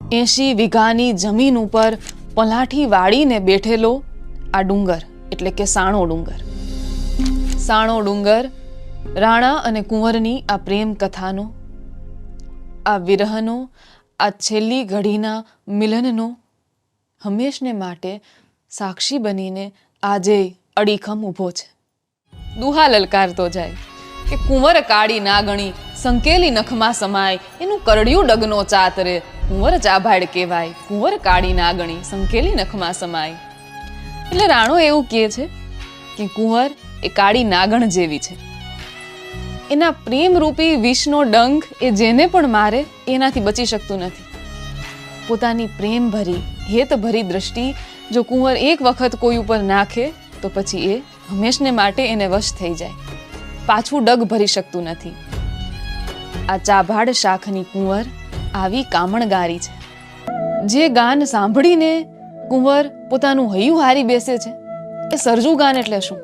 80 વીઘાની જમીન ઉપર પલાઠી વાળીને બેઠેલો આ ડુંગર એટલે કે સાણો ડુંગર. સાણો ડુંગર રાણા અને કુંવરની આ પ્રેમ કથાનો, આ વિરહનો, આ છેલ્લી ઘડીના મિલનનો હંમેશને માટે સાક્ષી બનીને આજે અડીખમ ઊભો છે. દુહા લલકારતો જાય કે કુંવર કાળી ના ગણી, સંકેલી નખમાં સમાય, એનું કરડિયું ડગનો ચાત રે. કુંવર ચાભાડ કહેવાય, કુંવર કાળી ના ગણી, સંકેલી નખમાં સમાય. એટલે રાણો એવું કહે છે કે કુંવર એ કાળી નાગણ જેવી છે. એના પ્રેમરૂપી વિષનો ડંખ એ જેને પણ મારે એનાથી બચી શકતું નથી. પોતાની પ્રેમ ભરી, હેત ભરી દ્રષ્ટિ જો કુંવર એક વખત કોઈ ઉપર નાખે તો પછી એ હંમેશને માટે એને વશ થઈ જાય, પાછું ડગ ભરી શકતું નથી. આ ચાભાડ શાખની કુંવર આવી કામણગારી છે. જે ગાન સાંભળીને કુંવર પોતાનું હૈયું હારી બેસે છે એ સરજુ ગાન એટલે શું?